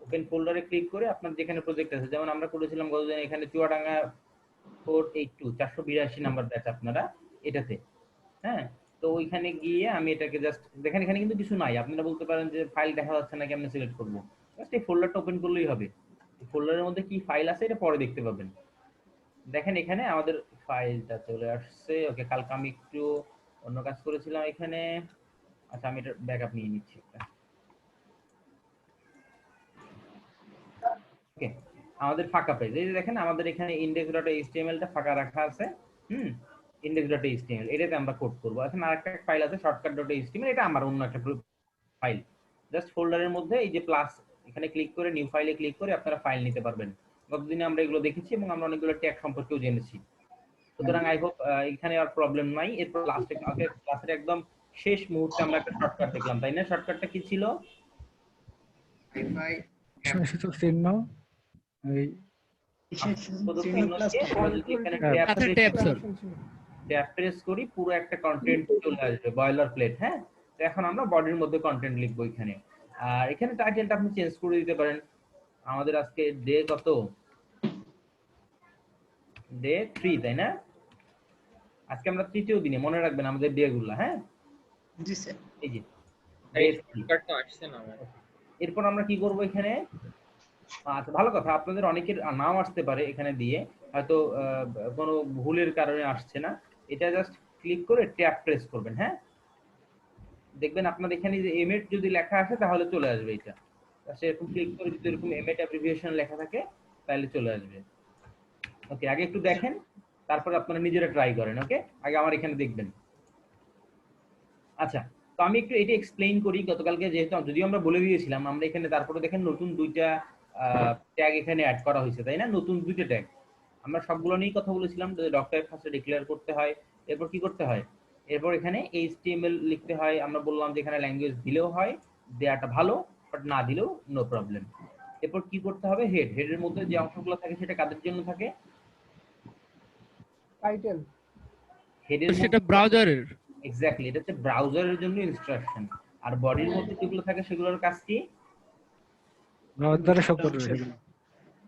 Open ফোল্ডারে click করে আপনার যেখানে প্রজেক্ট আছে, যেমন আমরা করেছিলাম গতদিন এখানে চুয়াডাঙ্গা 482 482 নাম্বার ব্যাচ আপনারা এটাতে। হ্যাঁ, তো ওইখানে গিয়ে আমি এটাকে জাস্ট দেখেন, এখানে কিন্তু কিছু নাই। আপনারা বলতে পারেন যে ফাইল দেখা যাচ্ছে না, কেমনে সিলেক্ট করব? জাস্ট এই ফোল্ডারটা ওপেন করলেই হবে। এই ফোল্ডারের মধ্যে কি ফাইল আছে এটা পরে দেখতে পাবেন। দেখেন এখানে আমাদের ফাইলটা চলে আসছে। ওকে, কালকে আমি একটু অন্য কাজ করেছিলাম এখানে। আচ্ছা, আমি এটা ব্যাকআপ নিয়ে নিচ্ছি একটা। ওকে, আমাদের ফাঁকা পেজ, এই যে দেখেন আমাদের এখানে index.html টা ফাঁকা রাখা আছে। index.html এটাতে আমরা কোড করব। এখন আরেকটা ফাইল আছে shortcut.html, এটা আমার অন্য একটা ফাইল। জাস্ট ফোল্ডারের মধ্যে এই যে প্লাস এখানে ক্লিক করে নিউ ফাইলে ক্লিক করে আপনারা ফাইল নিতে পারবেন। গতদিনে আমরা এগুলো দেখেছি এবং আমরা অনেকগুলো ট্যাগ সম্পর্কেও জেনেছি। সুতরাং আই হোপ এখানে আর প্রবলেম নাই। এরপর লাস্টে ক্লাসের একদম শেষ মুহূর্তে আমরা একটা শর্টকাট দেখলাম, তাই না? শর্টকাটটা কি ছিল? সূচক চিহ্ন এই ট্যাব প্রেস করি, পুরো একটা কন্টেন্ট চলে আসবে, বয়লার প্লেট। হ্যাঁ, তো এখন আমরা বডির মধ্যে কন্টেন্ট লিখবো এখানে। আর এখানে টাইটেলটা আপনি চেঞ্জ করে দিতে পারেন। আমাদের আজকে ডে কত? ডে 3, তাই না? আজকে আমরা তৃতীয় দিনে, মনে রাখবেন আমাদের ডে গুলা। হ্যাঁ, জি স্যার। এই যে এই শর্টকাটটা আসছে না আমার। এরপর আমরা কি করব এখানে? আচ্ছা, ভালো কথা, আপনাদের অনেকের নাও আসতে পারে এখানে দিয়ে, হয়তো কোনো ভুলের কারণে আসছে না। এটা জাস্ট ক্লিক করে ট্যাব প্রেস করবেন। হ্যাঁ, দেখবেন আপনার এখানে যে এমএড যদি লেখা আসে তাহলে চলে আসবে এটা। এরকম ক্লিক করে যদি এরকম এমএড অ্যাব্রিভিয়েশন লেখা থাকে তাহলে চলে আসবে। ওকে, আগে একটু দেখেন, তারপর আপনারা নিজেরা ট্রাই করেন। ওকে, আগে আমার এখানে দেখবেন। আচ্ছা, তো আমি একটু এটা এক্সপ্লেইন করি। গতকালকে যেহেতু যদিও আমরা বলে দিয়েছিলাম, আমরা এখানে তারপরে দেখেন নতুন দুইটা ট্যাগ এখানে অ্যাড করা হয়েছে, তাই না? নতুন দুইটা ট্যাগ আমরা সবগুলো নিয়েই কথা বলেছিলাম। ডক্টর ফার্স্টে ডিক্লেয়ার করতে হয়, এরপর কি করতে হয়, এরপর এখানে HTML লিখতে হয়। আমরা বললাম যে এখানে ল্যাঙ্গুয়েজ দিলেও হয়, দেয়াটা ভালো, বাট না দিলেও নো প্রবলেম। এরপর কি করতে হবে, হেডের মধ্যে যে অংশগুলো থাকে সেটা কাদের জন্য থাকে? টাইটেল। হেডের সেটা ব্রাউজারের। এক্স্যাক্টলি, এটা হচ্ছে ব্রাউজারের জন্য ইনস্ট্রাকশন। আর বডির মধ্যে যেগুলো থাকে সেগুলোর কাজ কি? ব্রাউজারে শো করবে সেগুলো।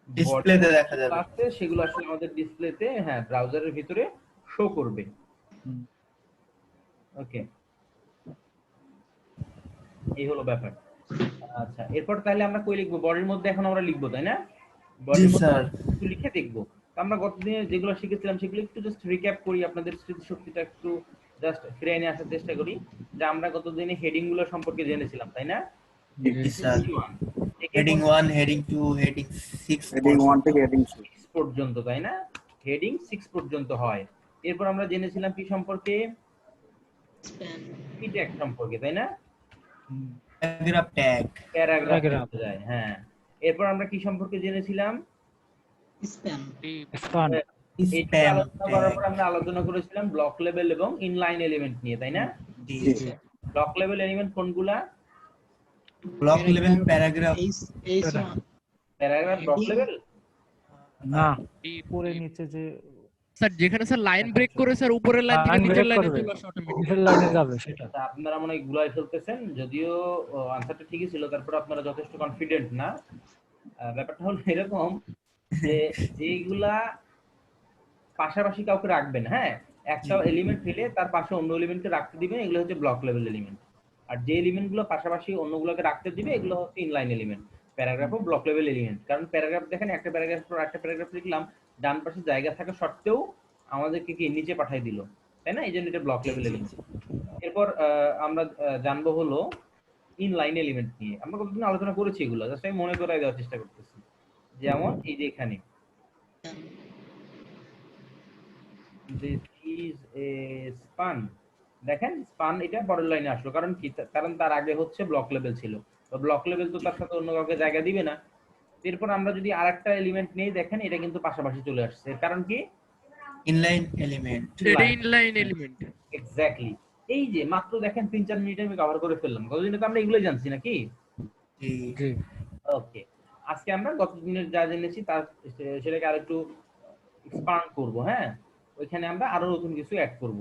ডিসপ্লেতে দেখা যাবে। আছে সেগুলো আসলে আমাদের ডিসপ্লেতে, হ্যাঁ, ব্রাউজারের ভিতরে শো করবে। ওকে, এই হলো ব্যাপার। আচ্ছা, এরপর তাহলে আমরা কই লিখবো? বডির মধ্যে এখন আমরা লিখবো, তাই না? বডির মধ্যে একটু লিখে দেখবো। তো আমরা গতদিনে যেগুলো শিখেছিলাম সেগুলো একটু জাস্ট রিক্যাপ করি, আপনাদের স্মৃতিশক্তিটা একটু জাস্ট ফিরে এনে আসার চেষ্টা করি। যে আমরা গতদিনে হেডিং গুলো সম্পর্কে জেনেছিলাম, তাই না? হেডিং 1, হেডিং 2, হেডিং 6, হেডিং 1 থেকে হেডিং 6 পর্যন্ত, তাই না? হেডিং 6 পর্যন্ত হয়। এরপর আমরা জেনেছিলাম কি সম্পর্কে? কি ট্যাগ সম্পর্কে, তাই না? Paragraph tag. প্যারাগ্রাফ যায়, হ্যাঁ। এরপর আমরা কি সম্পর্কে জেনেছিলাম? স্প্যান। এটা আলোচনা করার পর আমরা আলোচনা করেছিলাম ব্লক লেভেল এবং ইনলাইন এলিমেন্ট নিয়ে, তাই না? ব্লক লেভেল এলিমেন্ট কোনগুলা? Block level paragraph. Paragraph block level না, উপরে নিচে যে স্যার যেখানে স্যার লাইন ব্রেক করে স্যার উপরের লাইন থেকে নিচের লাইনে চলে আসে অটোমেটিক। নিচের লাইনে যাবে সেটা। আপনারা মনে হয় গুলাই ফেলতেছেন, যদিও আনসারটা ঠিকই ছিল, তারপর আপনারা যথেষ্ট কনফিডেন্ট না। ব্যাপারটা হলো এরকম যে যেগুলা পাশাপাশি কাউকে রাখবেন, হ্যাঁ, একটা এলিমেন্ট ফেলে তার পাশে অন্য এলিমেন্টকে রাখতে দিবেন, এগুলো হচ্ছে ব্লক লেভেল এলিমেন্ট। আর যে এলিমেন্টগুলো পাশাপাশি অন্যগুলোকে রাখতে দিবে এগুলো হচ্ছে ইনলাইন এলিমেন্ট। প্যারাগ্রাফও ব্লক লেভেল এলিমেন্ট, কারণ প্যারাগ্রাফ দেখেন একটা প্যারাগ্রাফ পর একটা প্যারাগ্রাফ লিখলাম, ডান পাশে জায়গা থাকা সত্ত্বেও আমাদেরকে কি নিচে পাঠিয়ে দিল, তাই না? এই জন্য এটা ব্লক লেভেল এলিমেন্ট। এরপর আমরা জানবো হলো ইনলাইন এলিমেন্ট নিয়ে। আমরা কতদিন আলোচনা করেছি এগুলো, জাস্ট আমি মনে করাই দেওয়ার চেষ্টা করতেছি। যেমন এই যে এখানে this is a span, দেখেন স্পান এটা পরের লাইনে আসলো, কারণ কি? কারণ তার আগে হচ্ছে ব্লক লেভেল ছিল, তো ব্লক লেভেল তো তার সাথে অন্য কাউকে জায়গা দিবে না। এরপর আমরা যদি আরেকটা এলিমেন্ট নেই, দেখেন এটা কিন্তু পাশাপাশি চলে আসছে, কারণ কি? Inline element. এটা ইনলাইন এলিমেন্ট। এক্স্যাক্টলি। এই যে মাত্র দেখেন 3-4 মিনিটে আমি কভার করে ফেললাম। গতদিনে তো আমরা এগুলোই জানছি নাকি? জি। ওকে, আজকে আমরা গতদিনের যা জেনেছি তার সেটাকে আরেকটু এক্সপান্ড করব। হ্যাঁ, ওইখানে আমরা আরো নতুন কিছু অ্যাড করব।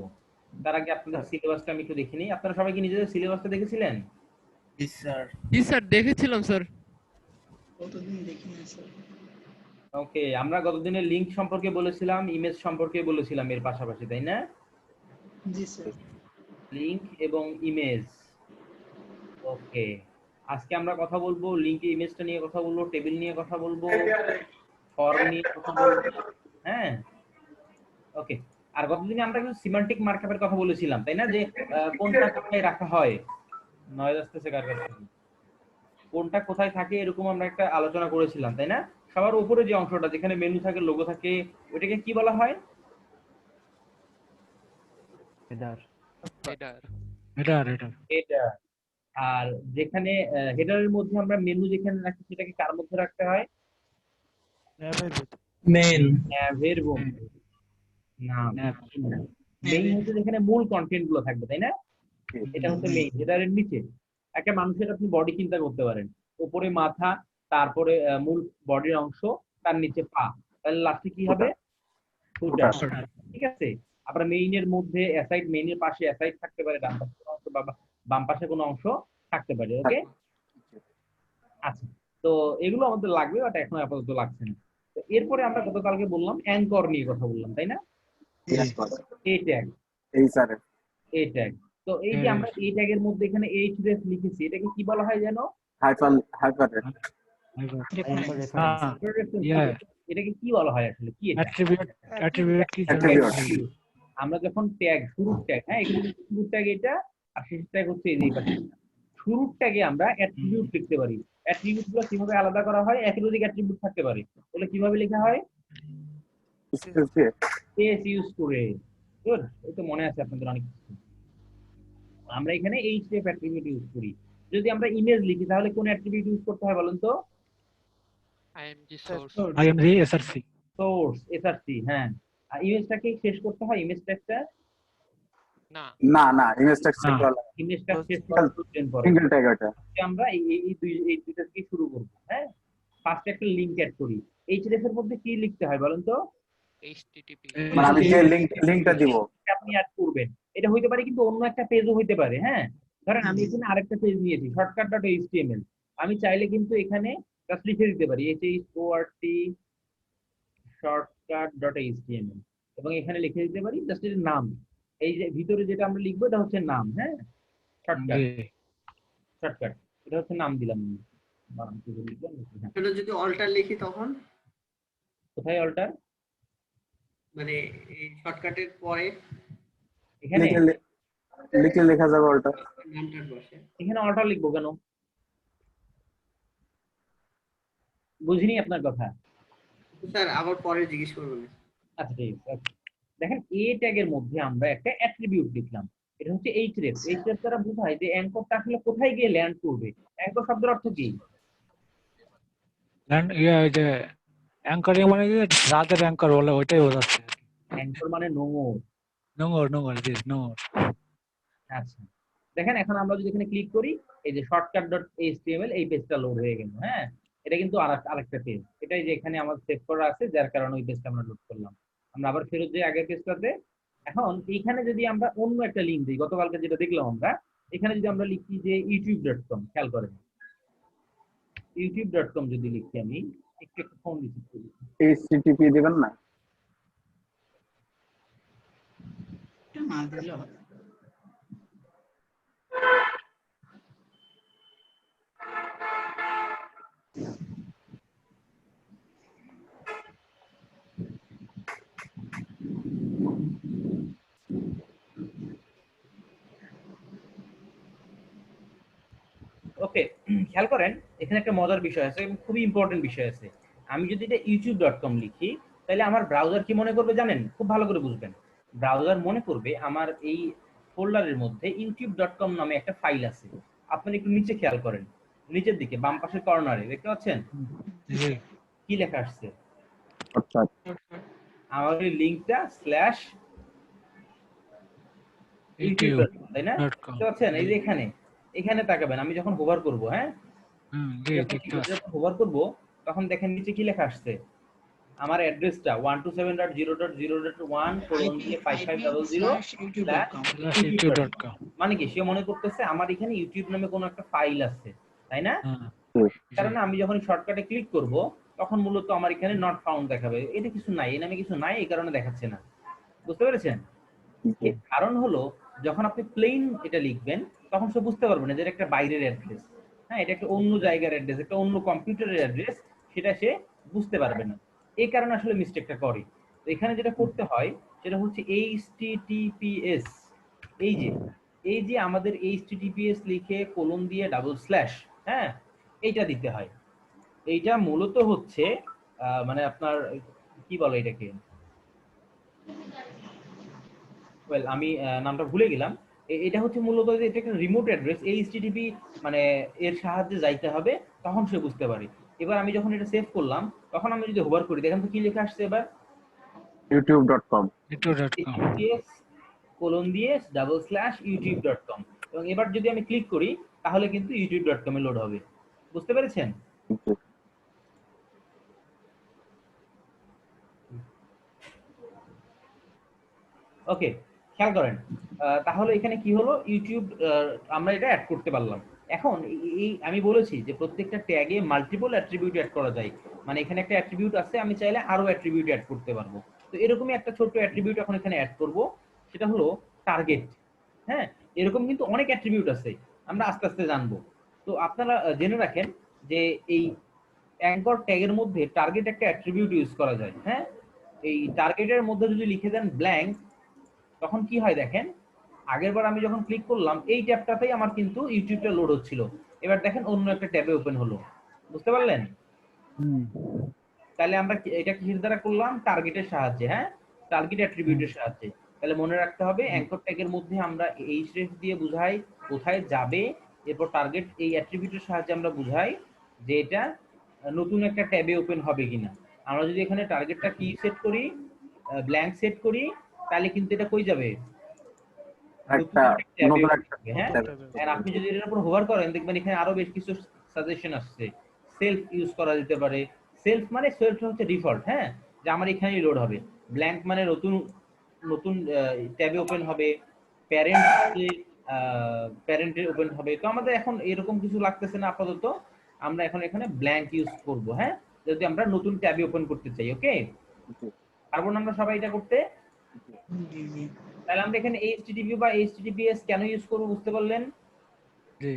তার আগে আপনাদের সিলেবাসটা আমি একটু দেখে নিই। আপনারা সবাই কি নিজেদের সিলেবাসটা দেখেছিলেন? জি স্যার। জি স্যার দেখেছিলাম স্যার। কতদিন দেখি না স্যার। ওকে, আমরা গতদিনের লিংক সম্পর্কে বলেছিলাম, ইমেজ সম্পর্কে বলেছিলাম এর পাশাপাশি, তাই না? জি স্যার। লিংক এবং ইমেজ। ওকে, আজকে আমরা কথা বলবো লিংকে ইমেজটা নিয়ে কথা বলবো, টেবিল নিয়ে কথা বলবো, ফর্ম নিয়ে কথা বলবো। হ্যাঁ, ওকে। আর গতদিনে আমরা কিছু সিমান্টিক মার্কআপের কথা বলেছিলাম, তাই না? যে কোনটা কোথায় রাখা হয়। নয়েজ আসতেছে কার কাছে? কোনটা কোথায় থাকে এরকম আমরা একটা আলোচনা করেছিলাম, তাই না? সবার উপরে যে অংশটা যেখানে মেনু থাকে, লোগো থাকে, ওটাকে কি বলা হয়? হেডার। হেডার। এটা। আর যেখানে হেডারের মধ্যে আমরা মেনু যেখানে রাখি সেটাকে কার মধ্যে রাখতে হয়? মেইন। ন্যাভের মধ্যে। না, মেইন হচ্ছে যেখানে মূল কন্টেন্ট গুলো থাকবে, তাই না? এটা হচ্ছে মেইন। হেডারের নিচে একটা মানুষের আপনি বডি চিন্তা করতে পারেন, উপরে মাথা, তারপরে মূল বডির অংশ, তার নিচে পা, তাহলে লাস্টে কি হবে? ফুটার। ঠিক আছে। আবার মেইনের মধ্যে অ্যাসাইড, মেইনের পাশে অ্যাসাইড থাকতে পারে, ডান পাশে কোনো অংশ বা বাম পাশে কোনো অংশ থাকতে পারে। ওকে, আচ্ছা। তো এগুলো আমাদের লাগবে, বাট এখন আপাতত লাগছে না। তো এরপরে আমরা গতকালকে বললাম অ্যাঙ্কর নিয়ে কথা বললাম, তাই না? এই ট্যাগ, এই ট্যাগ। তো এই যে আমরা এই ট্যাগের মধ্যে এখানে এইচরেফ লিখেছি, এটাকে কি বলা হয় জানো? এটাকে কি বলা হয় আসলে? কি এটা? অ্যাট্রিবিউট কি? আমরা যখন ট্যাগ, শুরুর ট্যাগ, হ্যাঁ, এখানে শুরুর ট্যাগ এটা, আর শেষের ট্যাগ হচ্ছে এই পাশে। শুরুর ট্যাগে আমরা অ্যাট্রিবিউট লিখতে পারি। অ্যাট্রিবিউট গুলো কিভাবে আলাদা করা হয়? একাধিক অ্যাট্রিবিউট থাকতে পারে, তাহলে কিভাবে লেখা হয়? কেস ইউজ করে। গুড, এই তো মনে আছে আপনাদের অনেক কিছু। আমরা এখানে এই স্টেপ অ্যাট্রিবিউট ইউজ করি। যদি আমরা ইমেজ লিখি তাহলে কোন অ্যাট্রিবিউট ইউজ করতে হয় বলুন তো? IMG SRC. Source, SRC. হ্যাঁ, আর ইমেজটাকে শেষ করতে হয়, ইমেজ ট্যাগটা ইমেজ ট্যাগ শেষ করার পরে আমরা এই দুইটা থেকে শুরু করব। হ্যাঁ, ফার্স্ট একটা লিংক অ্যাড করি। এইচএফ এর মধ্যে কি লিখতে হয় বলুন তো? HTTP। মানে আমি যে লিংকটা দিব আপনি অ্যাড করবেন, এটা হইতে পারে কিন্তু অন্য একটা পেজও হইতে পারে। হ্যাঁ, ধরেন আমি এখানে আরেকটা পেজ নিয়েছি, shortcut.html। আমি চাইলে কিন্তু এখানে জাস্ট লিখে দিতে পারি short shortcut.html, এবং এখানে লিখে দিতে পারি জাস্ট এর নাম। এই যে ভিতরে যেটা আমরা লিখবো এটা হচ্ছে নাম। হ্যাঁ, শর্টকাট, শর্টকাট, এটা হচ্ছে নাম দিলাম। এটা যদি অল্টার লিখি তখন কোথায় অল্টার? মানে এই শর্টকাটের পরে এখানে লিখলে লেখা যাবে অল্টার। নামটার বসে এখানে অল্টার লিখবো কেন? বুঝিনি আপনার কথা। স্যার আবার পরে জিজ্ঞেস করবেন। আচ্ছা, ঠিক আছে। দেখেন, এ ট্যাগের মধ্যে আমরা একটা অ্যাট্রিবিউট লিখলাম, এটা হচ্ছে এইচরেফ। এইচরেফ দ্বারা বোঝায় যে অ্যাঙ্করটা আসলে কোথায় গিয়ে ল্যান্ড করবে। অ্যাঙ্কর শব্দের অর্থ কি? যে অ্যাঙ্করিং মানে যে রাতের অ্যাঙ্কর বলে, ওইটাই বোঝাচ্ছে। অ্যাঙ্কর মানে নোঙর। নোঙর। আচ্ছা, দেখেন এখন আমরা যদি এখানে ক্লিক করি, এই যে shortcut.html, এই পেজটা লোড হয়ে গেল। হ্যাঁ, এটা কিন্তু আরেকটা পেজ। এটাই যে এখানে আমার সেভ করা আছে, যার কারণে ওই পেজটা আমরা লোড করলাম। আমরা আবার ফেরত যাই আগের পেজটাতে। এখন এইখানে যদি আমরা অন্য একটা লিংক দিই, গতকালকে যেটা দেখলাম আমরা, এখানে যদি আমরা লিখি যে youtube.com, খেয়াল করেন, youtube.com যদি লিখি, আমি একটু ফোন দিচ্ছি, http দিবেন না? এটা না দিলে হবে। ওকে, খেয়াল করেন এখানে একটা মজার বিষয় আছে এবং খুবই ইম্পর্টেন্ট বিষয় আছে। আমি যদি এটা youtube.com লিখি, তাহলে আমার ব্রাউজার কি মনে করবে জানেন? খুব ভালো করে বুঝবেন। ব্রাউজার মনে করবে আমার এই ফোল্ডারের মধ্যে youtube.com নামে একটা ফাইল আছে। আপনি একটু নিচে খেয়াল করেন, নিচের দিকে বাম পাশের কর্নারে দেখতে পাচ্ছেন কি লেখা আসছে? আমার এই লিংকটা /youtube.com, তাই না? দেখতে পাচ্ছেন? এই যে এখানে তাকাবেন, আমি যখন হোভার করব, হ্যাঁ, হোভার করব, তখন দেখেন নিচে কি লেখা আসছে? আমার অ্যাড্রেসটা 127.0.0.1:5500/youtube.com। মানে কি, সে মনে করতেছে আমার এখানে ইউটিউব নামে কোনো একটা ফাইল আছে, তাই না? কারণ আমি যখন শর্টকাটে ক্লিক করব তখন মূলত আমার এখানে নট ফাউন্ড দেখাবে, এটা কিছু নাই, এই নামে কিছু নাই, এই কারণে দেখাচ্ছে না। বুঝতে পেরেছেন? এর কারণ হলো যখন আপনি প্লেন এটা লিখবেন তখন সে বুঝতে পারবে না যে এটা একটা বাইরের অ্যাড্রেস, হ্যাঁ, এটা একটা অন্য জায়গার অ্যাড্রেস, একটা অন্য কম্পিউটারের অ্যাড্রেস, সেটা সে বুঝতে পারবে না। এই কারণে আসলে মিস্টেকটা করে। তো এখানে যেটা করতে হয় সেটা হচ্ছে HTTPS। এই যে আমাদের HTTPS লিখে কোলন দিয়ে ডাবল স্ল্যাশ, হ্যাঁ, এইটা দিতে হয়। এইটা মূলত হচ্ছে মানে আপনার কি বলে এটাকে, ওয়েল আমি নামটা ভুলে গেলাম। এটা হচ্ছে মূলত যে এটা একটা রিমোট অ্যাড্রেস, এইচটিটিপি মানে এর সাহায্যে যাইতে হবে, তখন সে বুঝতে পারে। এবার আমি যখন এটা সেভ করলাম তখন আমি যদি হোভার করি দেখেন তো কি লেখা আসছে এবার, youtube.com। youtube.com। কোলন দিয়ে ডাবল স্ল্যাশ youtube.com, এবং এবার যদি আমি ক্লিক করি তাহলে কিন্তু youtube.com এ লোড হবে। বুঝতে পেরেছেন? ওকে, খেয়াল করেন। তাহলে এখানে কি হলো, ইউটিউব আমরা এটা অ্যাড করতে পারলাম। এখন এই আমি বলেছি যে প্রত্যেকটা ট্যাগে মাল্টিপল অ্যাট্রিবিউট অ্যাড করা যায়, মানে এখানে একটা অ্যাট্রিবিউট আছে, আমি চাইলে আরো অ্যাট্রিবিউট অ্যাড করতে পারবো। তো এরকমই একটা ছোট্ট অ্যাট্রিবিউট এখন এখানে অ্যাড করব, সেটা হলো টার্গেট। হ্যাঁ, এরকম কিন্তু অনেক অ্যাট্রিবিউট আছে, আমরা আস্তে আস্তে জানবো। তো আপনারা জেনে রাখেন যে এই অ্যাঙ্কর ট্যাগের মধ্যে টার্গেট একটা অ্যাট্রিবিউট ইউজ করা যায়। হ্যাঁ, এই টার্গেটের মধ্যে যদি লিখে দেন ব্ল্যাঙ্ক, তখন কি হয় দেখেন, আগেরবার আমি যখন ক্লিক করলাম এই ট্যাবটাতেই আমার কিন্তু ইউটিউবটা লোড হচ্ছিল, এবার দেখেন অন্য একটা ট্যাবে ওপেন হলো। বুঝতে পারলেন? তাহলে আমরা এটা কিসের দ্বারা করলাম, টার্গেটের সাহায্যে। হ্যাঁ, টার্গেট অ্যাট্রিবিউটের সাহায্যে। তাহলে মনে রাখতে হবে অ্যাঙ্কর ট্যাগের মধ্যে আমরা এইচরেফ দিয়ে বুঝাই কোথায় যাবে, এরপর টার্গেট এই অ্যাট্রিবিউটের সাহায্যে আমরা বুঝাই যে এটা নতুন একটা ট্যাবে ওপেন হবে কিনা। আমরা যদি এখানে টার্গেটটা কি সেট করি, ব্ল্যাঙ্ক সেট করি, তাহলে কিন্তু এটা কই যাবে, একটা নতুন একটা হ্যাঁ। আর আপনি যদি এর উপর হোভার করেন দেখবেন এখানে আরো বেশ কিছু সাজেশন আসছে। সেলফ ইউজ করা যেতে পারে। সেলফ মানে সেলফ হচ্ছে ডিফল্ট, হ্যাঁ, যে আমার এখানেই লোড হবে। ব্ল্যাঙ্ক মানে নতুন নতুন ট্যাবে ওপেন হবে। প্যারেন্টে ওপেন হবে। তো আমাদের এখন এরকম কিছু লাগতেছে না আপাতত, আমরা এখন এখানে ব্ল্যাঙ্ক ইউজ করব। হ্যাঁ, যদি আমরা নতুন ট্যাবে ওপেন করতে চাই। ওকে, পারবো না আমরা সবাই এটা করতে? তাহলে আমরা এখানে HTTP বা HTTPS কেন ইউজ করব বুঝতে পারলেন? জি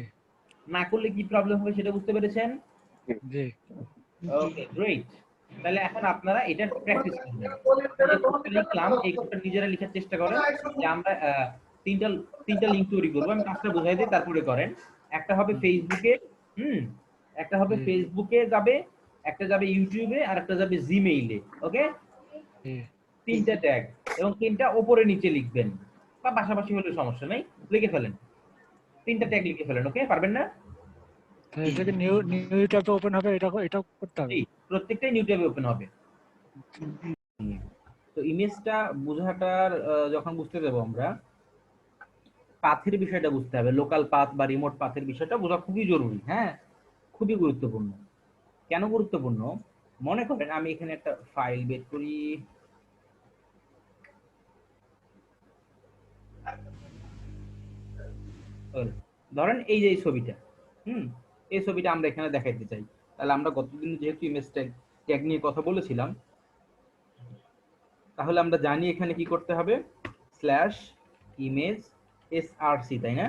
না করলে কি প্রবলেম হবে সেটা বুঝতে পেরেছেন? জি। ওকে, গ্রেট। তাহলে এখন আপনারা এটা প্র্যাকটিস করবেন। যে কোডটা লিখলাম এই কোডটা নিজেরা লেখার চেষ্টা করেন, যে আমরা তিনটা লিংক তৈরি করব। আমি কাজটা বুঝাই দিই, তারপরে করেন। একটা হবে ফেসবুকে, একটা হবে ফেসবুকে যাবে, একটা যাবে ইউটিউবে, আর একটা যাবে জিমেইলে। ওকে, তিনটা ট্যাগ, এবং তিনটা উপরে নিচে লিখবেন, বা পাশাপাশি হলে সমস্যা নাই, লিখে ফেলেন। তিনটা ট্যাগ লিখে ফেলেন। ওকে, পারবেন না? এটা কি নিউ নিউ ট্যাবে ওপেন হবে, এটা করতে হবে? জি, প্রত্যেকটাই নিউ ট্যাবে ওপেন হবে। তো ইমেজটা বোঝাটার যখন বুঝতে দেব আমরা, পাথের বিষয়টা বুঝতে হবে। লোকাল পাথ বা রিমোট পাথের বিষয়টা বোঝা খুবই জরুরি। হ্যাঁ, খুবই গুরুত্বপূর্ণ। কেন গুরুত্বপূর্ণ? মনে করেন আমি এখানে একটা ফাইল বের করি, ধরেন এই যে এই ছবিটা, এই ছবিটা আমরা এখানে দেখাইতে চাই। তাহলে আমরা গতদিন যেহেতু ইমেজ ট্যাগ নিয়ে কথা বলেছিলাম, তাহলে আমরা জানি এখানে কি করতে হবে, স্ল্যাশ ইমেজ src, তাই না?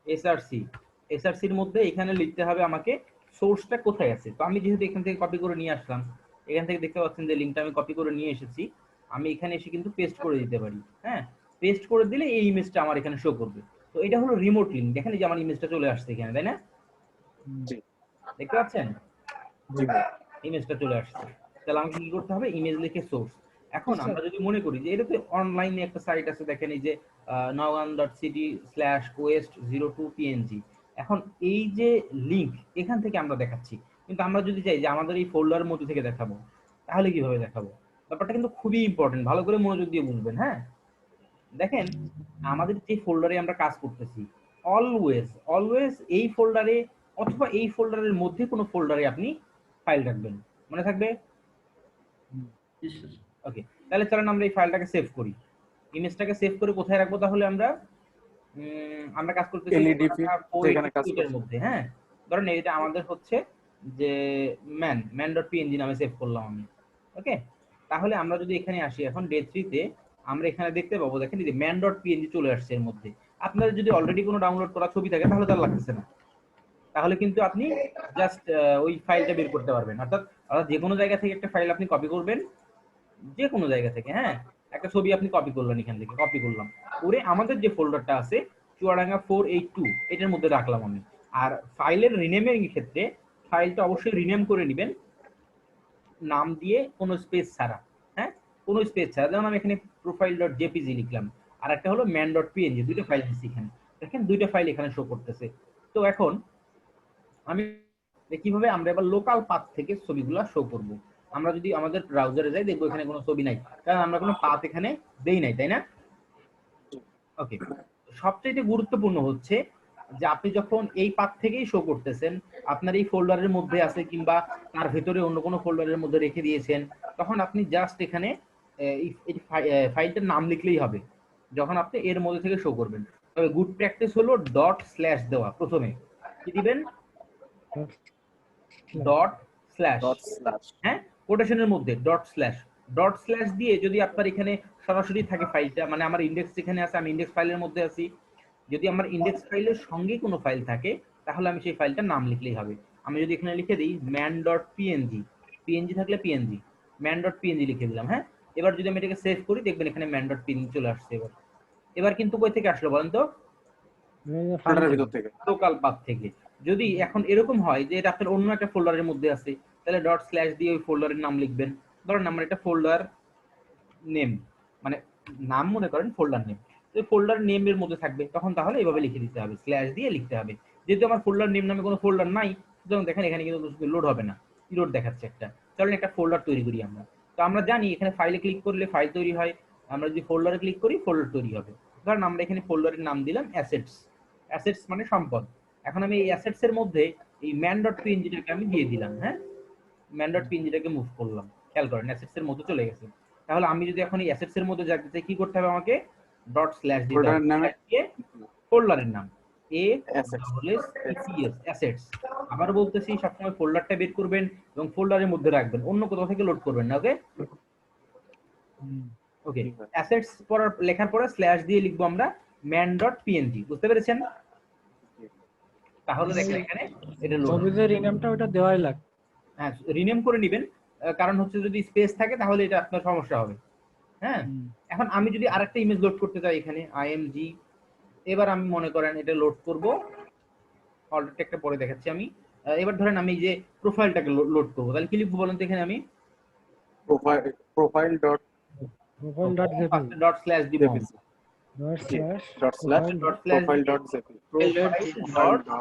src এর মধ্যে এখানে লিখতে হবে আমাকে সোর্সটা কোথায় আছে। তো আমি যেহেতু এখান থেকে কপি করে নিয়ে আসলাম, এখান থেকে দেখতে পাচ্ছেন যে লিংকটা আমি কপি করে নিয়ে এসেছি, আমি এখানে এসে কিন্তু পেস্ট করে দিতে পারি। হ্যাঁ, পেস্ট করে দিলে এই ইমেজটা আমার এখানে শো করবে। তো এটা হলো রিমোট লিংক। দেখেন এই যে আমার ইমেজটা চলে আসছে এখানে, তাই না? জি দেখতে পাচ্ছেন জি ইমেজটা চলে আসছে। তাহলে আমাকে কি করতে হবে, ইমেজ লিখে সোর্স। এখন আমরা যদি মনে করি যে এটা তো অনলাইনে একটা সাইট আছে, দেখেন এই যে nawan.city/west02png। এখন এই যে লিংক এখান থেকে আমরা দেখাচ্ছি, কিন্তু আমরা যদি চাই যে আমাদের এই ফোল্ডারের মধ্যে থেকে দেখাবো, তাহলে কিভাবে দেখাবো? ব্যাপারটা কিন্তু খুবই ইম্পর্টেন্ট, ভালো করে মনোযোগ দিয়ে বুঝবেন। হ্যাঁ, দেখেন আমাদের যে ফোল্ডারে আমরা কাজ করতেছি, অলওয়েজ অলওয়েজ এই ফোল্ডারে অথবা এই ফোল্ডারের মধ্যে কোনো ফোল্ডারে আপনি ফাইল রাখবেন। মনে থাকবে? ওকে, তাহলে চলেন আমরা এই ফাইলটাকে সেভ করি। ইমেজটাকে সেভ করে কোথায় রাখবো তাহলে আমরা? আমরা কাজ করতেছি LEDP যেখানে কাজ 488 এর মধ্যে। হ্যাঁ, ধরেন এটা আমাদের হচ্ছে যে man.png নামে সেভ করলাম আমি। ওকে, তাহলে আমরা যদি এখানে আসি এখন ডে 3 তে, আমরা এখানে দেখতে পাবো, দেখেন এই যে man.png চলে আসছে এর মধ্যে। আপনাদের যদি অলরেডি কোনো ডাউনলোড করা ছবি থাকে তাহলে তার লাগতেছে না, তাহলে কিন্তু আপনি জাস্ট ওই ফাইলটা বের করতে পারবেন। অর্থাৎ যে কোনো জায়গা থেকে একটা ফাইল আপনি কপি করবেন, যে কোনো জায়গা থেকে। হ্যাঁ, একটা ছবি আপনি কপি করলেন, এখান থেকে কপি করলাম, ওরে আমাদের যে ফোল্ডারটা আছে চুয়াডাঙ্গা 482 এটার মধ্যে রাখলাম আমি। আর ফাইলের রিনেমের ক্ষেত্রে ফাইলটা অবশ্যই রিনেম করে নেবেন, নাম দিয়ে কোনো স্পেস ছাড়া। হ্যাঁ, কোনো স্পেস ছাড়া। যেমন আমি এখানে profile.jpg লিখলাম, আর একটা হলো man.png, দুইটা ফাইল দিচ্ছি এখানে। দেখেন দুইটা ফাইল এখানে শো করতেছে। তো এখন আমি কিভাবে আমরা এবার লোকাল পাথ থেকে ছবিগুলো শো করব। আমরা যদি আমাদের ব্রাউজারে যাই, দেখবো এখানে কোনো ছবি নাই, কারণ আমরা কোনো পাথ এখানে দেই নাই, তাই না? ওকে, সবচেয়ে গুরুত্বপূর্ণ হচ্ছে যে আপনি যখন এই পাথ থেকেই শো করতেছেন, আপনার এই ফোল্ডারের মধ্যে আছে কিংবা তার ভেতরে অন্য কোনো ফোল্ডারের মধ্যে রেখে দিয়েছেন, তখন আপনি জাস্ট এখানে এই ফাইলটার নাম লিখলেই হবে যখন আপনি এর মধ্যে থেকে শো করবেন। তবে গুড প্র্যাকটিস হলো ডট স্ল্যাশ দেওয়া। প্রথমে কি দিবেন? Dot slash. হ্যাঁ, কোটেশনের মধ্যে ডট স্ল্যাশ দিয়ে যদি আপনার এখানে সরাসরি থাকে ফাইলটা, মানে আমার ইন্ডেক্স যেখানে আছে, আমি ইন্ডেক্স ফাইলের মধ্যে আছি, যদি আমার ইন্ডেক্স ফাইলের সঙ্গে কোনো ফাইল থাকে তাহলে আমি সেই ফাইলটার নাম লিখলেই হবে। আমি যদি এখানে লিখে দিই man.png, png থাকলে png, man.png লিখে দিলাম। হ্যাঁ, এবার যদি আমি এটাকে সেভ করি, দেখবেন এখানে man.png চলে আসছে। এবার কিন্তু কই থেকে আসলো বলেন তো? ফোল্ডারের ভিতর থেকে, লোকাল পাথ থেকে। যদি এখন এরকম হয় যে এটা আপনার অন্য একটা ফোল্ডারের মধ্যে আছে, তাহলে ডট স্ল্যাশ দিয়ে ওই ফোল্ডারের নাম লিখবেন। ধরেন আমার এটা ফোল্ডার নেম, মানে নাম মনে করেন ফোল্ডার নেম, তো ফোল্ডার নেমের মধ্যে থাকবে, তখন তাহলে এইভাবে লিখে দিতে হবে, স্ল্যাশ দিয়ে লিখতে হবে। যেহেতু আমার ফোল্ডার নেম নামে কোনো ফোল্ডার নাই, সুতরাং দেখেন এখানে কিন্তু লোড হবে না, লোড দেখাচ্ছে একটা। চলেন একটা ফোল্ডার তৈরি করি আমরা। তো আমরা জানি এখানে ফাইলে ক্লিক করলে ফাইল তৈরি হয়, আমরা যদি ফোল্ডারে ক্লিক করি ফোল্ডার তৈরি হবে। ধরেন আমরা এখানে ফোল্ডারের নাম দিলাম অ্যাসেটস, অ্যাসেটস মানে সম্পদ। এখন আমি এই অ্যাসেটস এর মধ্যে এই man.png টাকে আমি দিয়ে দিলাম। হ্যাঁ, man.png টাকে মুভ করলাম, খেয়াল করেন অ্যাসেটস এর মধ্যে চলে গেছে। তাহলে আমি যদি এখন এই অ্যাসেটস এর মধ্যে যেতে চাই, কি করতে হবে আমাকে? ডট স্ল্যাশ দিতে হবে, ফোল্ডারের নামে ফোল্ডারের নাম assets। অ্যাসেটস। আবার বলতেছি, সবসময় ফোল্ডারটা বের করবেন এবং ফোল্ডারের মধ্যে রাখবেন, অন্য কোথাও থেকে লোড করবেন না। ওকে ওকে, অ্যাসেটস পড়ার লেখার পরে স্ল্যাশ দিয়ে লিখবো আমরা man.png, বুঝতে পেরেছেন? তাহলে দেখেন এখানে এটা লোড। ছবিতে রিনেমটা ওটা দেওয়াই লাগবে। হ্যাঁ, রিনেম করে নেবেন, কারণ হচ্ছে যদি স্পেস থাকে তাহলে এটা আপনার সমস্যা হবে। হ্যাঁ, এখন আমি যদি আরেকটা ইমেজ লোড করতে চাই, এখানে img, এবার আমি মনে করেন এটা লোড করব, অলরেডি একটা পরে দেখাচ্ছি আমি। এবার ধরেন আমি যে প্রোফাইলটাকে লোড করব, তাহলে কি লিখবো বলেন তো এখানে? আমি প্রোফাইল ডট ডট স্ল্যাশ দিব,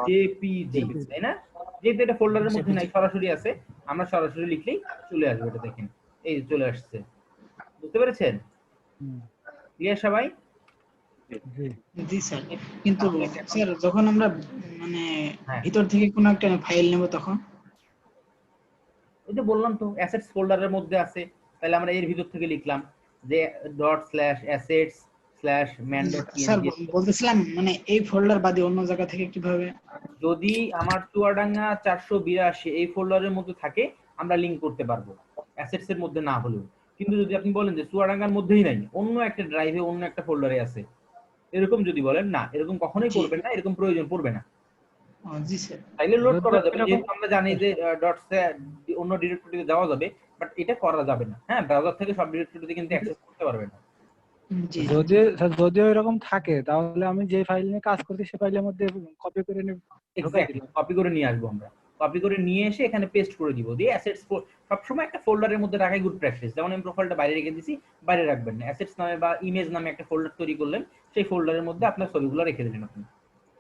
jpg, তাই না? যেহেতু এটা ফোল্ডারের মধ্যে নাই, সরাসরি আছে, আমরা সরাসরি লিখলেই চলে আসবে। এটা দেখেন এই চলে আসছে, বুঝতে পেরেছেন? ক্লিয়ার সবাই? জি স্যার। কিন্তু স্যার যখন আমরা মানে ভিতর থেকে কোনো একটা ফাইল নেব তখন? ওই যে বললাম তো অ্যাসেটস ফোল্ডারের মধ্যে আছে, তাহলে আমরা এর ভিতর থেকে লিখলাম যে dot slash assets slash man.png। Sir বলতেছিলাম মানে এই ফোল্ডার বাদে অন্য জায়গা থেকে কিভাবে? যদি আমার চুয়াডাঙ্গা 482 এই ফোল্ডারের মধ্যে থাকে, আমরা লিংক করতে পারবো অ্যাসেটস এর মধ্যে না হলেও। কিন্তু যদি আপনি বলেন যে চুয়াডাঙ্গার মধ্যেই নাই, অন্য একটা ড্রাইভে অন্য একটা ফোল্ডারে আছে, এরকম যদি বলেন, না এরকম কখনোই করবেন না, এরকম প্রয়োজন পড়বে না। জি স্যার। তাইলে লোড করা যাবে, যেহেতু আমরা জানি যে ডট অন্য ডিরেক্টরিতে যাওয়া যাবে, বাট এটা করা যাবে না। হ্যাঁ, ব্রাউজার থেকে সব ডিরেক্টরিতে কিন্তু অ্যাক্সেস করতে পারবে না। যদিও এরকম থাকে, তাহলে আমি যে ফাইল নিয়ে কাজ করছি সেই ফাইলের মধ্যে কপি করে নেব। এক্স্যাক্টলি, কপি করে নিয়ে আসবো আমরা, কপি করে নিয়ে এসে এখানে পেস্ট করে দিব, দিয়ে অ্যাসেটস সবসময় একটা ফোল্ডারের মধ্যে রাখাই গুড প্র্যাকটিস। যেমন আমি প্রোফাইলটা বাইরে রেখে দিছি, বাইরে রাখবেন না, অ্যাসেটস নামে বা ইমেজ নামে একটা ফোল্ডার তৈরি করলেন, সেই ফোল্ডারের মধ্যে আপনার ছবিগুলো রেখে দিলেন আপনি,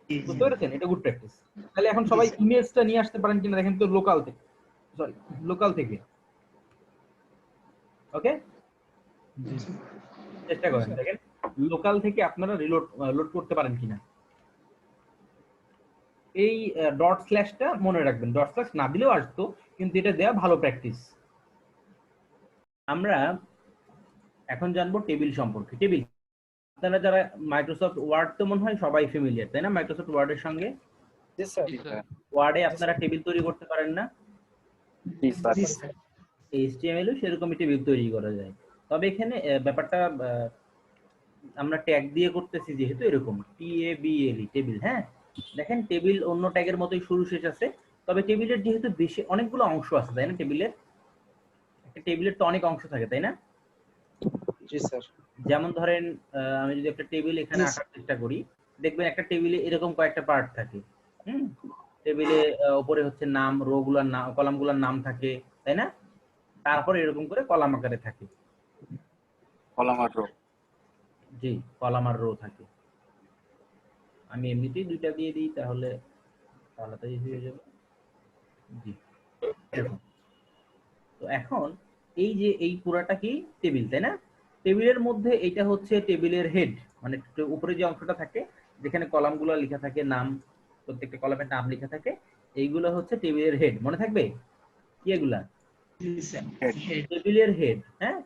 বুঝতে পেরেছেন? এটা গুড প্র্যাকটিস। তাহলে এখন সবাই ইমেজটা নিয়ে আসতে পারেন কিনা দেখেন তো, লোকাল থেকে। ওকে, চেষ্টা করেন, দেখেন লোকাল থেকে আপনারা লোড করতে পারেন কিনা। এই ডট স্ল্যাশটা মনে রাখবেন, ডট স্ল্যাশ না দিলেও আসতো, কিন্তু এটা দেওয়া ভালো প্র্যাকটিস। আমরা এখন জানবো টেবিল সম্পর্কে। টেবিল আপনারা যারা মাইক্রোসফট ওয়ার্ড তো মনে হয় সবাই ফ্যামিলিয়ার, তাই না? মাইক্রোসফট ওয়ার্ডের সঙ্গে জি স্যার। জি স্যার। ওয়ার্ডে আপনারা টেবিল তৈরি করতে পারেন না? জি স্যার। জি স্যার। HTML এও সেরকমই টেবিল তৈরি করা যায়। তবে এখানে ব্যাপারটা আমরা ট্যাগ দিয়ে করতেছি যেহেতু এরকম TABLE টেবিল। হ্যাঁ, দেখেন টেবিল অন্য ট্যাগের মতোই শুরু শেষ আছে, তবে টেবিলের যেহেতু বেশি অনেকগুলো অংশ আছে, তাই না? টেবিলের তো অনেক অংশ থাকে, তাই না? জি স্যার। যেমন ধরেন আমি যদি একটা টেবিল এখানে আঁকার চেষ্টা করি, দেখবেন একটা টেবিলে এরকম কয়েকটা পার্ট থাকে। টেবিলে উপরে হচ্ছে নাম, রো গুলার নাম, কলাম গুলার নাম থাকে, তাই না? তারপর এরকম করে কলাম আকারে থাকে। কলাম আর রো। জি, কলাম আর রো থাকে। আমি এমনিতেই দুইটা দিয়ে দিই, তাহলে তাড়াতাড়ি হয়ে যাবে। জি, এরকম। তো এখন এই যে এই পুরাটা কি টেবিল, তাই না? টেবিলের মধ্যে এটা হচ্ছে টেবিলের হেড, মানে উপরে যে অংশটা থাকে যেখানে কলামগুলো লেখা থাকে, নাম, প্রত্যেকটা কলামের নাম লেখা থাকে, এইগুলো হচ্ছে টেবিলের হেড। মনে থাকবে কি এগুলা? জি স্যার। টেবিলের হেড। হ্যাঁ,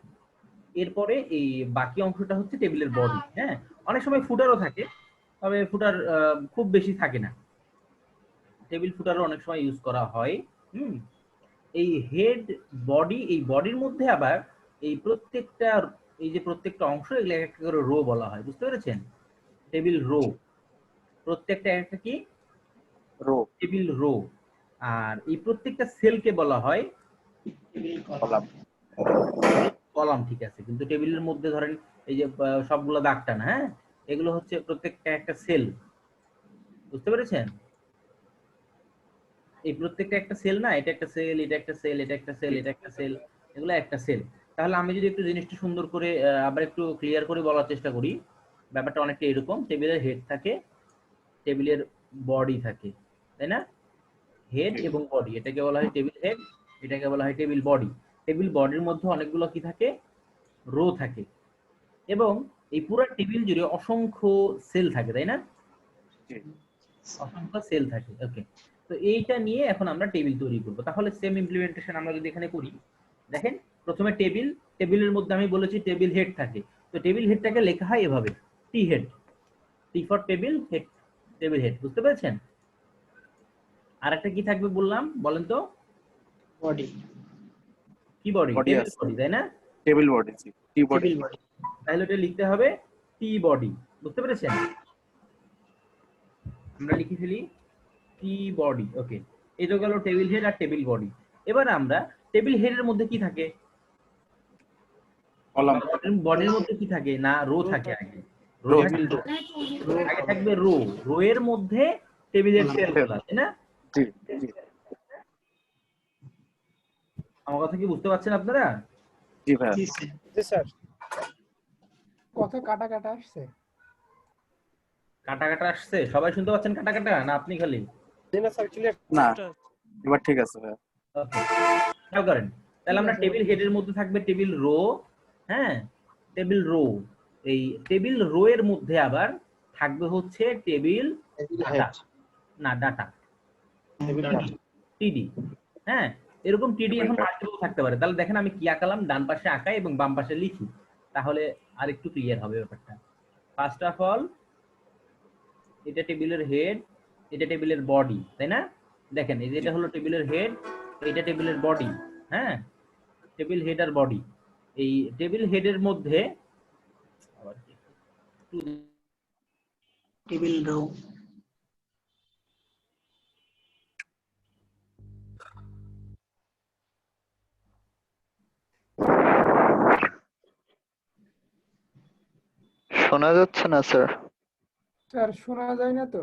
এরপরে এই বাকি অংশটা হচ্ছে টেবিলের বডি। হ্যাঁ, অনেক সময় ফুটারও থাকে, তবে ফুটার খুব বেশি থাকে না। টেবিল ফুটারও অনেক সময় ইউজ করা হয়। এই হেড, বডি, এই বডির মধ্যে আবার এই প্রত্যেকটা অংশ এগুলো একটা করে রো বলা হয়। বুঝতে পেরেছেন? টেবিল রো, প্রত্যেকটা একটা কি রো। Table row. আর এই প্রত্যেকটা সেলকে বলা হয় কলাম। কলাম। ঠিক আছে, কিন্তু টেবিলের মধ্যে ধরেন এই যে সবগুলো দাগ টানা, হ্যাঁ, এগুলো হচ্ছে প্রত্যেকটা একটা সেল। বুঝতে পেরেছেন? এই প্রত্যেকটা একটা সেল না, এটা একটা সেল, এটা একটা সেল, এটা একটা সেল, এটা একটা সেল, এগুলো একটা সেল। তাহলে আমি যদি একটু জিনিসটা সুন্দর করে আবার একটু ক্লিয়ার করে বলার চেষ্টা করি, ব্যাপারটা অনেকটা এরকম। টেবিলের হেড থাকে, টেবিলের বডি থাকে, তাই না? হেড এবং বডি, এটাকে বলা হয় টেবিল হেড, এটাকে বলা হয় টেবিল বডি। টেবিল বডির মধ্যে অনেকগুলো কি থাকে? রো থাকে। এবং এই পুরো টেবিল জুড়ে অসংখ্য সেল থাকে, তাই না? অসংখ্য সেল থাকে। ওকে, তো এইটা নিয়ে এখন আমরা টেবিল তৈরি করব। তাহলে সেম ইমপ্লিমেন্টেশন আমরা যদি এখানে করি, দেখেন প্রথমে টেবিলের মধ্যে আমি বলেছি টেবিল হেড থাকে। তো টেবিল হেডটাকে লেখা হয় এভাবে, T head, T for table, head, table head. বুঝতে পেরেছেন? আর একটা কি থাকবে বললাম, বলেন তো? বডি। কি বডি? Body টেবিল আছে। বডি, তাই না? Table body. T body. Table body. তাহলে এটা লিখতে হবে টি বডি। বুঝতে পেরেছেন? আমরা লিখে ফেলি টি বডি। ওকে, এই তো গেল টেবিল হেড আর টেবিল বডি। এবার আমরা টেবিল হেডের মধ্যে কি থাকে? কলাম। বডির মধ্যে কি থাকে? না, রো থাকে আগে। রো। আগে থাকবে রো, রো এর মধ্যে টেবিলের সেলগুলো, তাই না? জি জি। আমার কথা কি বুঝতে পারছেন আপনারা? জি ভাই। জি স্যার। জি স্যার। কথা কাটা কাটা আসছে। কাটা কাটা আসছে? সবাই শুনতে পাচ্ছেন কাটা কাটা, না আপনি খালি? জি না স্যার, ক্লিয়ার। না, এবার ঠিক আছে ভাই। ওকে, খেয়াল করেন। তাহলে আমরা টেবিল হেডের মধ্যে থাকবে টেবিল রো। হ্যাঁ, টেবিল রো। এই টেবিল রো এর মধ্যে আবার থাকবে হচ্ছে টেবিল হেড। না, ডাটা, টেবিল টিডি। হ্যাঁ, এরকম টিডি এখন মাল্টিপল থাকতে পারে। তাহলে দেখেন আমি কি আঁকালাম, ডান পাশে আঁকাই এবং বাম পাশে লিখি, তাহলে আর একটু ক্লিয়ার হবে ব্যাপারটা। ফার্স্ট অফ অল, এটা টেবিলের হেড, এটা টেবিলের বডি, তাই না? দেখেন এই যে এটা হলো টেবিলের হেড, এটা টেবিলের বডি। হ্যাঁ, টেবিল হেড আর বডি। এই টেবিল হেডের মধ্যে টেবিল রো। শোনা যাচ্ছে না স্যার। স্যার শোনা যায় না তো?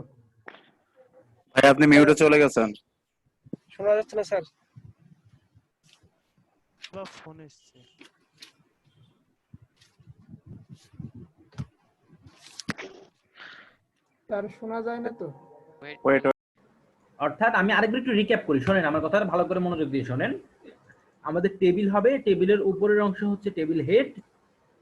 ভাই আপনি মিউটে চলে গেছেন। শোনা যাচ্ছে না স্যার। ফোন এসছে। স্যার শোনা যায় না তো? ওয়েট। অর্থাৎ আমি আরেকবার একটু রিক্যাপ করি, শোনেন আমার কথাটা ভালো করে মনোযোগ দিয়ে শোনেন। আমাদের টেবিল হবে, টেবিলের উপরের অংশ হচ্ছে টেবিল হেড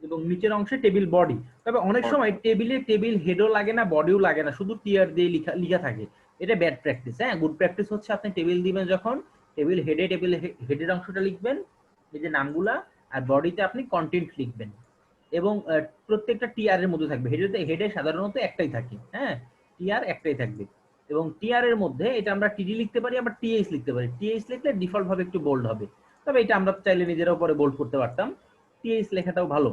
এবং নিচের অংশে টেবিল বডি। তবে অনেক সময় টেবিল হেডও লাগে না, বডিও লাগে না, শুধু টিয়ার দিয়ে লিখা থাকে। এটা ব্যাড প্র্যাকটিস। হ্যাঁ, গুড প্র্যাকটিস হচ্ছে আপনি টেবিল দিবেন যখন, টেবিল হেডের অংশটা লিখবেন, এই যে নামগুলা, আর বডিতে আপনি কন্টেন্ট লিখবেন। এবং প্রত্যেকটা টিআর এর মধ্যে থাকবে। হেডে সাধারণত একটাই থাকে, হ্যাঁ, টিআর একটাই থাকবে। এবং টিআর এর মধ্যে এটা আমরা টিডি লিখতে পারি, আবার টিএইচ লিখতে পারি। টিএইচ লিখলে ডিফল্ট ভাবে একটু বোল্ড হবে, তবে এটা আমরা চাইলে নিজেরাও পরে বোল্ড করতে পারতাম। টিএইচ লেখাটাও ভালো।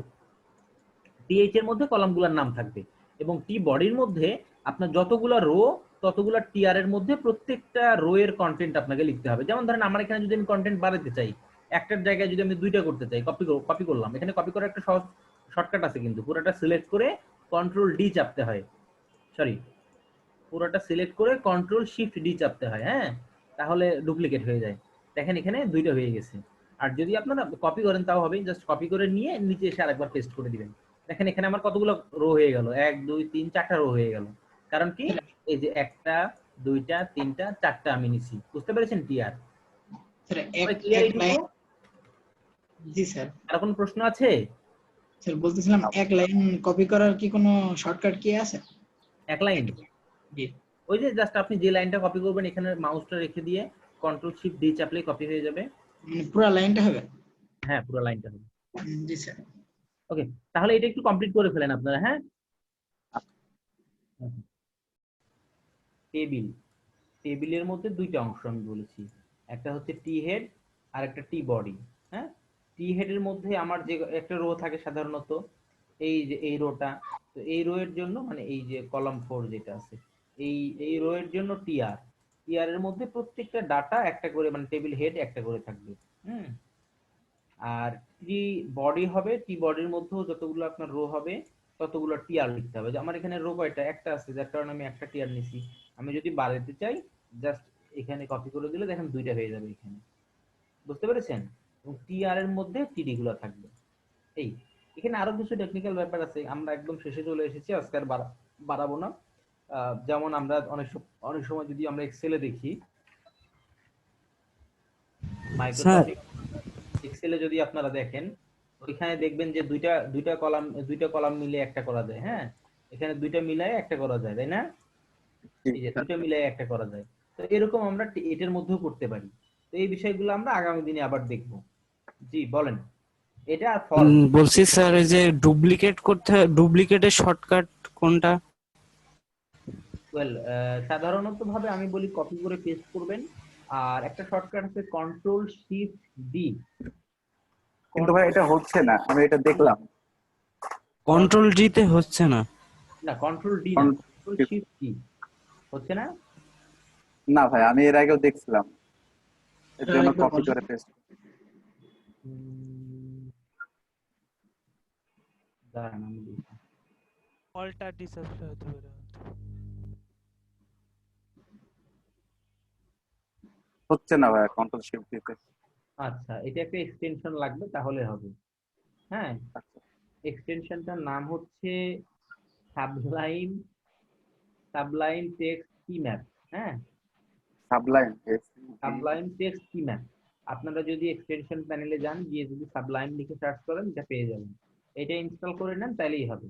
টিএইচ এর মধ্যে কলামগুলোর নাম থাকবে, এবং টি বডির মধ্যে আপনার যতগুলো রো ততগুলো টিআর এর মধ্যে প্রত্যেকটা রো এর কন্টেন্ট আপনাকে লিখতে হবে। যেমন ধরেন আমার এখানে যদি আমি কন্টেন্ট বাড়াতে চাই, একটার জায়গায় যদি আমি দুইটা করতে চাই, কপি করলাম। এখানে কপি করার একটা সহজ শর্টকাট আছে, কিন্তু পুরোটা সিলেক্ট করে কন্ট্রোল ডি চাপতে হয়, সরি পুরোটা সিলেক্ট করে কন্ট্রোল শিফট ডি চাপতে হয়, হ্যাঁ, তাহলে ডুপ্লিকেট হয়ে যায়। দেখেন এখানে দুইটা হয়ে গেছে। আর যদি আপনারা কপি করেন তাও হবে, জাস্ট কপি করে নিয়ে নিচে এসে আরেকবার পেস্ট করে দিবেন। দেখেন এখানে আমার কতগুলো রো হয়ে গেল, 1 2 3 4টা রো হয়ে গেল। কারণ কি, এই যে 1টা 2টা 3টা 4টা আমি নিছি। বুঝতে পেরেছেন টিআর? জি স্যার। আর কোনো প্রশ্ন আছে? স্যার বলতেছিলাম এক লাইন কপি করার কি কোনো শর্টকাট কি আছে? এক লাইন? জি। ওই যে জাস্ট আপনি যে লাইনটা কপি করবেন এখানে মাউসটা রেখে দিয়ে কন্ট্রোল শিফট ডি চাপলেই কপি হয়ে যাবে। মানে পুরো লাইনটা হবে? হ্যাঁ, পুরো লাইনটা হবে। জি স্যার। ওকে, তাহলে এটা একটু কমপ্লিট করে ফেলেন আপনারা। হ্যাঁ, টেবিলের মধ্যে দুইটা অংশ আমি বলেছি, একটা হচ্ছে টি হেড আর একটা টি বডি। হ্যাঁ, টি হেডের মধ্যে আমার যে একটা রো থাকে সাধারণত, এই যে এই রোটা, তো এই রো এর জন্য মানে এই যে কলাম 4 যেটা আছে, এই রো এর জন্য টিআর এর মধ্যে প্রত্যেকটা ডাটা একটা করে, মানে টেবিল হেড একটা করে থাকবে। হুম, আর টি বডি হবে, টি বডির মধ্যেও যতগুলো আপনার রো হবে ততগুলো টিআর লিখতে হবে। যে আমার এখানে রো কয়টা, একটা আছে, যার কারণে আমি একটা টিআর নিছি। আমি যদি বাড়াতে চাই জাস্ট এখানে কপি করে দিলে দেখেন দুইটা হয়ে যাবে এখানে। বুঝতে পেরেছেন? এবং টিআর এর মধ্যে টিডি গুলো থাকবে। এই এখানে আরো কিছু টেকনিক্যাল ব্যাপার আছে, আমরা একদম শেষে চলে এসেছি, আজকে আর বাড়াবো না। যেমন আমরা অনেক সময় যদি আমরা এক্সেলে দেখি, মাইক্রোসফট এক্সেলে যদি আপনারা দেখেন, ওইখানে দেখবেন যে দুইটা কলাম মিলে একটা করা যায়। হ্যাঁ, এখানে দুইটা মিলায় একটা করা যায়, তাই না? এই যে দুইটা মিলায় একটা করা যায়। তো এরকম আমরা এটার মধ্যেও করতে পারি। তো এই বিষয়গুলো আমরা আগামী দিনে আবার দেখব। জি বলেন। এটা ফর্ম বলছি স্যার, এই যে ডুপ্লিকেটের শর্টকাট কোনটা? ওয়েল, সাধারণত ভাবে আমি বলি কপি করে পেস্ট করবেন, আর একটা শর্টকাট আছে কন্ট্রোল শিফট ডি। কিন্তু ভাই এটা হচ্ছে না, আমি এটা দেখলাম। কন্ট্রোল জি তে হচ্ছে না? না, কন্ট্রোল ডি না, কন্ট্রোল শিফট ডি হচ্ছে না। না ভাই, আমি এর আগেও দেখছিলাম, এর জন্য কপি করে পেস্ট। দাঁড়ান আমি দেখি। অল্টা ডিসাবস্ক্রাইব হতে পারে। হচ্ছে না ভাই কন্ট্রোল শিফট দিতে। আচ্ছা, এটা একটা এক্সটেনশন লাগবে, তাহলে হবে। হ্যাঁ, এক্সটেনশনটার নাম হচ্ছে সাবলাইম টেক্সট কিম্যাপ। হ্যাঁ, সাবলাইম টেক্সট কিম্যাপ। আপনারা যদি এক্সটেনশন প্যানেলে যান, গিয়ে যদি সাবলাইম লিখে সার্চ করেন, এটা পেয়ে যাবেন। এটা ইনস্টল করে নেন, তাইলেই হবে।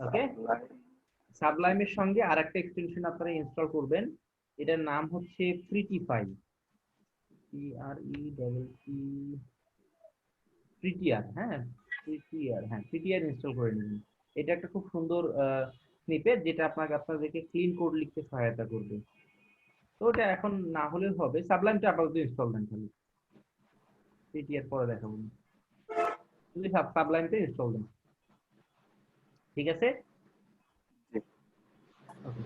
ওকে, সাবলাইমের সঙ্গে আরেকটা এক্সটেনশন আপনারা ইনস্টল করবেন, এটার নাম হচ্ছে প্রিটিফাই, প্রিটিআর। হ্যাঁ, প্রিটিআর ইনস্টল করে নিন। এটা একটা খুব সুন্দর স্নিপেট, যেটা আপনাদেরকে ক্লিন কোড লিখতে সহায়তা করবে। তো এটা এখন না হলেও হবে। সাবলাইমটা আপাতত ইনস্টল দেন, খালি প্রিটিআর পরে দেখাবো। তুমি সাবলাইমটা ইনস্টল দেন, ঠিক আছে? ওকে।